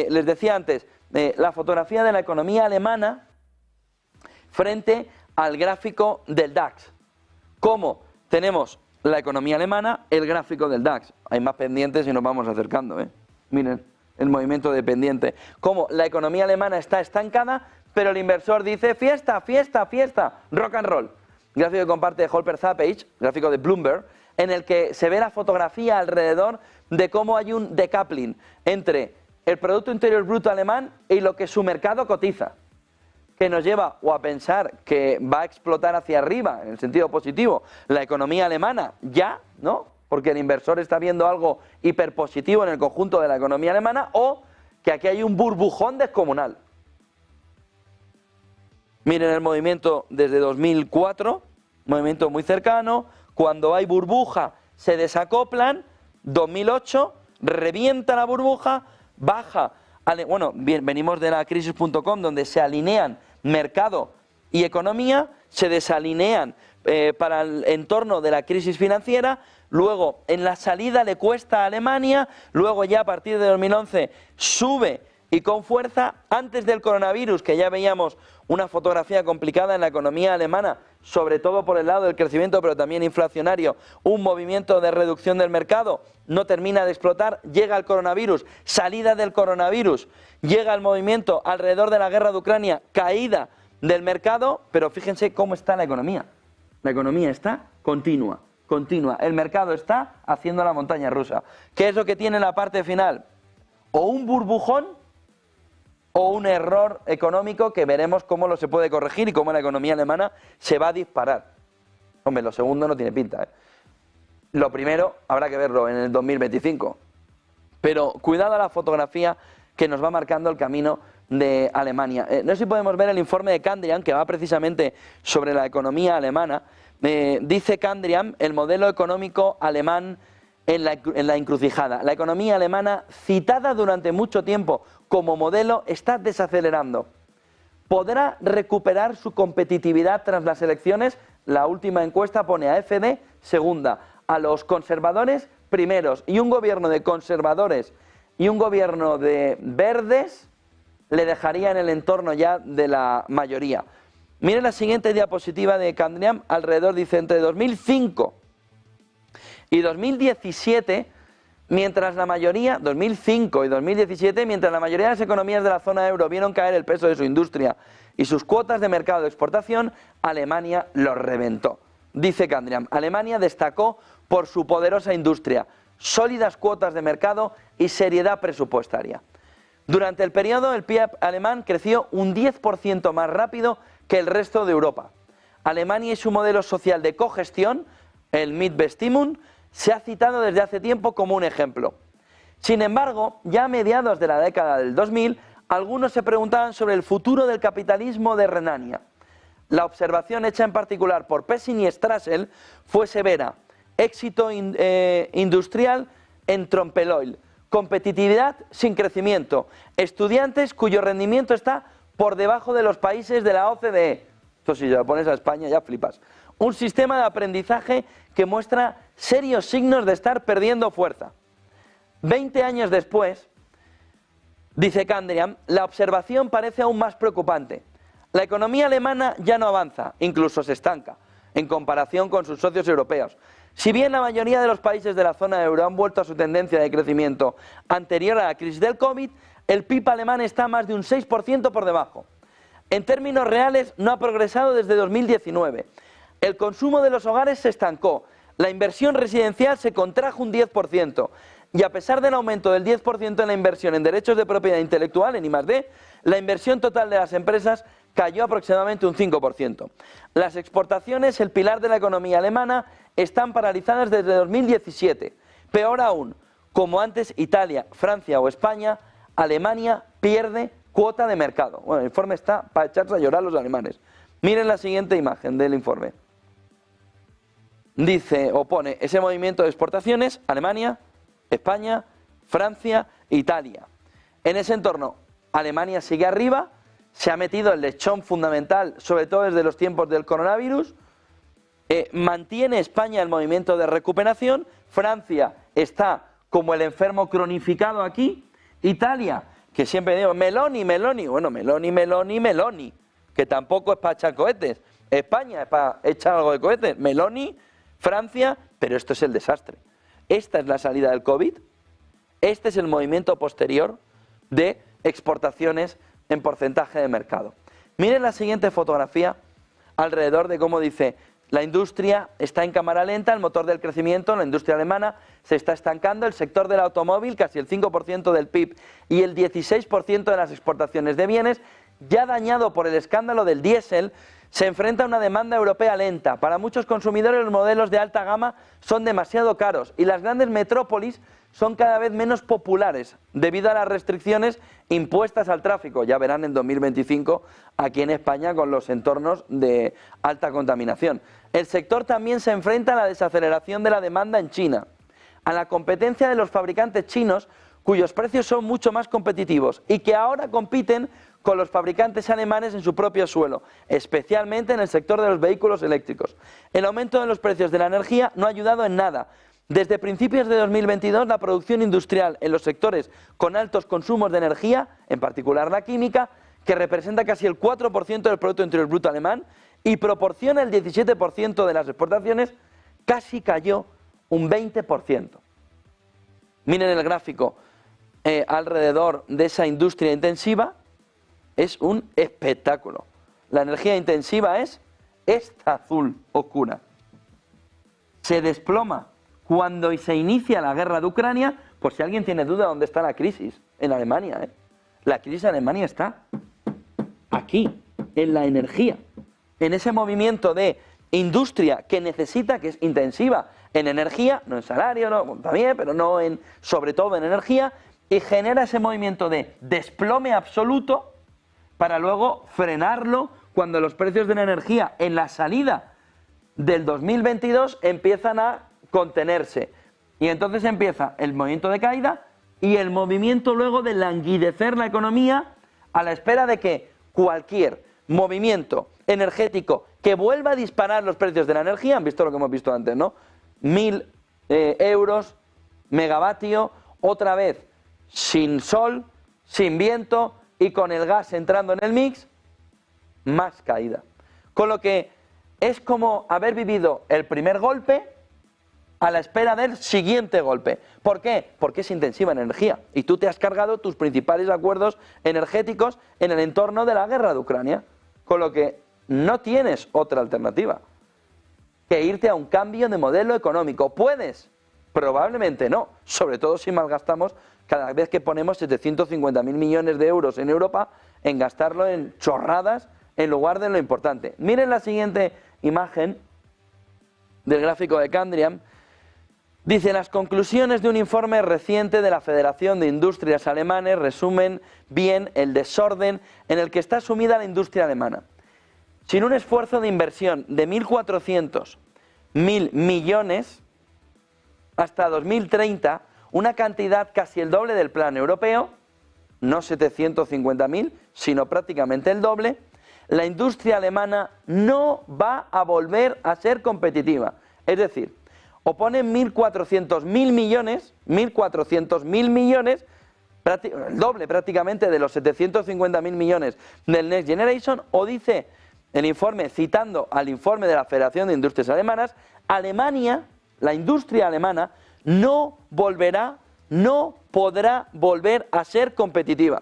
les decía antes, la fotografía de la economía alemana frente al gráfico del DAX. ¿Cómo tenemos la economía alemana, el gráfico del DAX? Hay más pendientes y nos vamos acercando, Miren, el movimiento de pendiente. Cómo la economía alemana está estancada, pero el inversor dice fiesta, fiesta, fiesta, rock and roll. Gráfico que comparte Holper Zappage, gráfico de Bloomberg, en el que se ve la fotografía alrededor de cómo hay un decoupling entre el Producto Interior Bruto alemán y lo que su mercado cotiza, que nos lleva o a pensar que va a explotar hacia arriba, en el sentido positivo, la economía alemana, ya, ¿no? Porque el inversor está viendo algo hiperpositivo en el conjunto de la economía alemana, o que aquí hay un burbujón descomunal. Miren el movimiento desde 2004, movimiento muy cercano, cuando hay burbuja se desacoplan, 2008 revienta la burbuja, baja, bueno, bien, venimos de la crisis.com donde se alinean mercado y economía, se desalinean para el entorno de la crisis financiera, luego en la salida le cuesta a Alemania, luego ya a partir de 2011 sube y con fuerza. Antes del coronavirus, que ya veíamos una fotografía complicada en la economía alemana, sobre todo por el lado del crecimiento, pero también inflacionario, un movimiento de reducción del mercado, no termina de explotar, llega el coronavirus, salida del coronavirus, llega el movimiento alrededor de la guerra de Ucrania, caída del mercado, pero fíjense cómo está la economía. La economía está continua, el mercado está haciendo la montaña rusa. ¿Qué es lo que tiene la parte final? O un burbujón, o un error económico que veremos cómo lo se puede corregir y cómo la economía alemana se va a disparar. Hombre, lo segundo no tiene pinta, Lo primero habrá que verlo en el 2025. Pero cuidado a la fotografía que nos va marcando el camino de Alemania. No sé si podemos ver el informe de Kandrian, que va precisamente sobre la economía alemana. Dice Kandrian, el modelo económico alemán en la encrucijada. La economía alemana, citada durante mucho tiempo como modelo, está desacelerando. ¿Podrá recuperar su competitividad tras las elecciones? La última encuesta pone a FD segunda, a los conservadores primeros, y un gobierno de conservadores y un gobierno de verdes le dejaría en el entorno ya de la mayoría. Miren la siguiente diapositiva de Kandrian, alrededor, dice, entre 2005 y 2017, mientras la mayoría, 2005 y 2017, mientras la mayoría de las economías de la zona euro vieron caer el peso de su industria y sus cuotas de mercado de exportación, Alemania los reventó. Dice Kandrian, Alemania destacó por su poderosa industria, sólidas cuotas de mercado y seriedad presupuestaria. Durante el periodo, el PIB alemán creció un 10% más rápido que el resto de Europa. Alemania y su modelo social de cogestión, el Mitbestimmung, se ha citado desde hace tiempo como un ejemplo. Sin embargo, ya a mediados de la década del 2000, algunos se preguntaban sobre el futuro del capitalismo de Renania. La observación hecha en particular por Pessing y Strassel fue severa. Éxito industrial en Trompeloil, competitividad sin crecimiento, estudiantes cuyo rendimiento está por debajo de los países de la OCDE. Esto si lo pones a España ya flipas. Un sistema de aprendizaje que muestra serios signos de estar perdiendo fuerza. 20 años después, dice Kandrian, la observación parece aún más preocupante. La economía alemana ya no avanza, incluso se estanca, en comparación con sus socios europeos. Si bien la mayoría de los países de la zona euro han vuelto a su tendencia de crecimiento anterior a la crisis del COVID, el PIB alemán está más de un 6% por debajo. En términos reales, no ha progresado desde 2019. El consumo de los hogares se estancó, la inversión residencial se contrajo un 10%, y a pesar del aumento del 10% en la inversión en derechos de propiedad intelectual, en I+D, la inversión total de las empresas cayó aproximadamente un 5%. Las exportaciones, el pilar de la economía alemana, están paralizadas desde 2017. Peor aún, como antes Italia, Francia o España, Alemania pierde cuota de mercado. Bueno, el informe está para echarse a llorar los alemanes. Miren la siguiente imagen del informe. Dice o pone ese movimiento de exportaciones, Alemania, España, Francia, Italia. En ese entorno, Alemania sigue arriba, se ha metido el lechón fundamental, sobre todo desde los tiempos del coronavirus. Mantiene España el movimiento de recuperación, Francia está como el enfermo cronificado aquí, Italia que siempre digo, Meloni, Meloni, bueno, Meloni, Meloni, Meloni, que tampoco es para echar cohetes. España es para echar algo de cohetes. Meloni, Francia, pero esto es el desastre. Esta es la salida del COVID, este es el movimiento posterior de exportaciones en porcentaje de mercado. Miren la siguiente fotografía alrededor de cómo dice, la industria está en cámara lenta, el motor del crecimiento, la industria alemana se está estancando, el sector del automóvil, casi el 5% del PIB y el 16% de las exportaciones de bienes, ya dañado por el escándalo del diésel, se enfrenta a una demanda europea lenta. Para muchos consumidores los modelos de alta gama son demasiado caros y las grandes metrópolis son cada vez menos populares debido a las restricciones impuestas al tráfico. Ya verán en 2025 aquí en España con los entornos de alta contaminación. El sector también se enfrenta a la desaceleración de la demanda en China, a la competencia de los fabricantes chinos cuyos precios son mucho más competitivos y que ahora compiten con los fabricantes alemanes en su propio suelo, especialmente en el sector de los vehículos eléctricos. El aumento de los precios de la energía no ha ayudado en nada. Desde principios de 2022, la producción industrial en los sectores con altos consumos de energía, en particular la química, que representa casi el 4% del Producto Interior Bruto alemán y proporciona el 17% de las exportaciones, casi cayó un 20%. Miren el gráfico alrededor de esa industria intensiva, es un espectáculo. La energía intensiva es esta azul oscura. Se desploma cuando se inicia la guerra de Ucrania, por si alguien tiene duda dónde está la crisis, en Alemania. La crisis en Alemania está aquí, en la energía, en ese movimiento de industria que necesita, que es intensiva en energía, no en salario, no, también, pero no en, sobre todo en energía, y genera ese movimiento de desplome absoluto para luego frenarlo cuando los precios de la energía en la salida del 2022 empiezan a contenerse. Y entonces empieza el movimiento de caída y el movimiento luego de languidecer la economía a la espera de que cualquier movimiento energético que vuelva a disparar los precios de la energía, han visto lo que hemos visto antes, ¿no? 1.000 euros megavatio, otra vez sin sol, sin viento y con el gas entrando en el mix, más caída. Con lo que es como haber vivido el primer golpe a la espera del siguiente golpe. ¿Por qué? Porque es intensiva en energía y tú te has cargado tus principales acuerdos energéticos en el entorno de la guerra de Ucrania. Con lo que no tienes otra alternativa que irte a un cambio de modelo económico. ¿Puedes? Probablemente no, sobre todo si malgastamos cada vez que ponemos 750.000 millones de euros en Europa en gastarlo en chorradas en lugar de lo importante. Miren la siguiente imagen del gráfico de Candriam. Dice, las conclusiones de un informe reciente de la Federación de Industrias Alemanes resumen bien el desorden en el que está sumida la industria alemana. Sin un esfuerzo de inversión de 1.400.000 millones hasta 2030, una cantidad casi el doble del plan europeo, no 750.000, sino prácticamente el doble, la industria alemana no va a volver a ser competitiva. Es decir, o ponen 1.400.000 millones, 1.400.000 millones, el doble prácticamente de los 750.000 millones del Next Generation, o dice el informe, citando al informe de la Federación de Industrias Alemanas, Alemania, la industria alemana, no podrá volver a ser competitiva.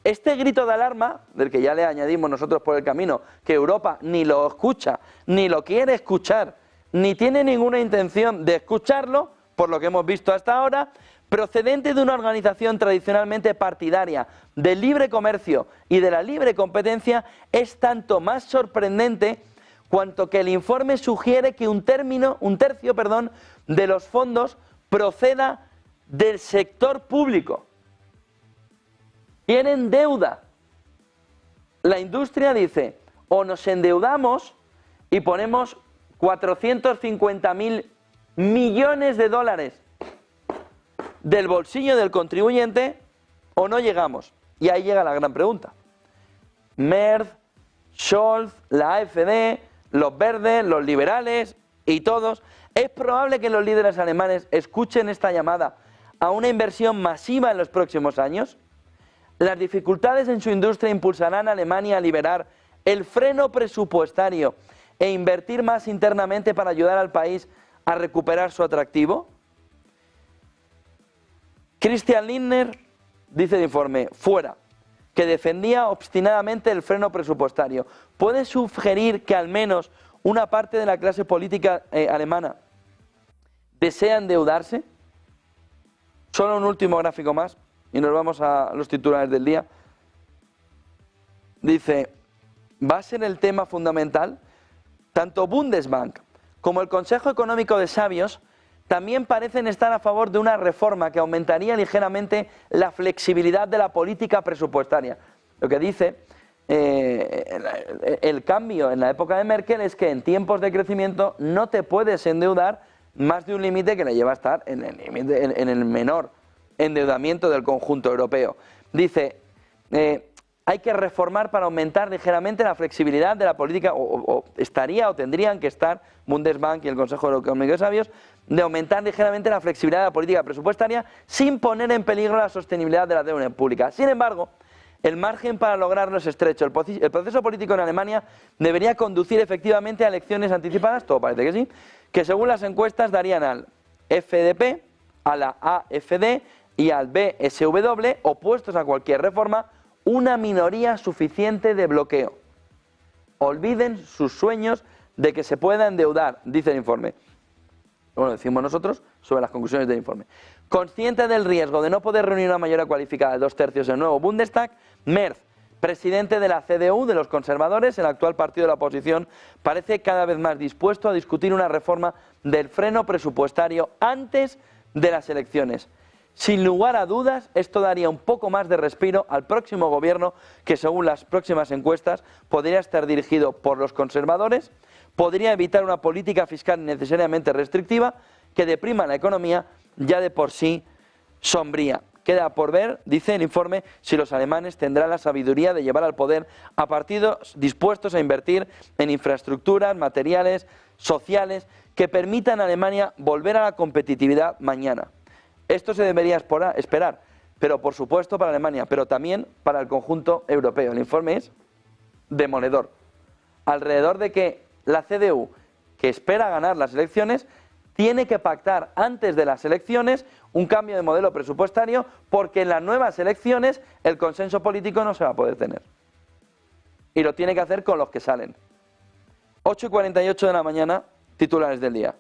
Este grito de alarma, del que ya le añadimos nosotros por el camino, que Europa ni lo escucha, ni lo quiere escuchar, ni tiene ninguna intención de escucharlo, por lo que hemos visto hasta ahora, procedente de una organización tradicionalmente partidaria del libre comercio y de la libre competencia, es tanto más sorprendente cuanto que el informe sugiere que un tercio de los fondos proceda del sector público. Tienen deuda. La industria dice, o nos endeudamos y ponemos 450.000 millones de dólares del bolsillo del contribuyente, o no llegamos. Y ahí llega la gran pregunta. Merz, Scholz, la AfD, los verdes, los liberales y todos, es probable que los líderes alemanes escuchen esta llamada a una inversión masiva en los próximos años. Las dificultades en su industria impulsarán a Alemania a liberar el freno presupuestario e invertir más internamente para ayudar al país a recuperar su atractivo. Christian Lindner dice el informe, fuera, que defendía obstinadamente el freno presupuestario. ¿Puede sugerir que al menos una parte de la clase política alemana desea endeudarse? Solo un último gráfico más y nos vamos a los titulares del día. Dice, va a ser el tema fundamental. Tanto Bundesbank como el Consejo Económico de Sabios también parecen estar a favor de una reforma que aumentaría ligeramente la flexibilidad de la política presupuestaria. Lo que dice el cambio en la época de Merkel es que en tiempos de crecimiento no te puedes endeudar más de un límite que le lleva a estar en el menor endeudamiento del conjunto europeo. Dice, hay que reformar para aumentar ligeramente la flexibilidad de la política, o tendrían que estar Bundesbank y el Consejo Económico de Sabios, de aumentar ligeramente la flexibilidad de la política presupuestaria sin poner en peligro la sostenibilidad de la deuda pública. Sin embargo, el margen para lograrlo es estrecho. El proceso político en Alemania debería conducir efectivamente a elecciones anticipadas, todo parece que sí, que según las encuestas darían al FDP, a la AfD y al BSW, opuestos a cualquier reforma, una minoría suficiente de bloqueo. Olviden sus sueños de que se pueda endeudar, dice el informe. Bueno, decimos nosotros sobre las conclusiones del informe. Consciente del riesgo de no poder reunir una mayoría cualificada de 2/3 del nuevo Bundestag, Merz, presidente de la CDU, de los conservadores, el actual partido de la oposición, parece cada vez más dispuesto a discutir una reforma del freno presupuestario antes de las elecciones. Sin lugar a dudas, esto daría un poco más de respiro al próximo gobierno que, según las próximas encuestas, podría estar dirigido por los conservadores, podría evitar una política fiscal necesariamente restrictiva que deprima la economía ya de por sí sombría. Queda por ver, dice el informe, si los alemanes tendrán la sabiduría de llevar al poder a partidos dispuestos a invertir en infraestructuras, materiales, sociales, que permitan a Alemania volver a la competitividad mañana. Esto se debería esperar, pero por supuesto para Alemania, pero también para el conjunto europeo. El informe es demoledor. Alrededor de que la CDU, que espera ganar las elecciones, tiene que pactar antes de las elecciones un cambio de modelo presupuestario, porque en las nuevas elecciones el consenso político no se va a poder tener. Y lo tiene que hacer con los que salen. 8:48 de la mañana, titulares del día.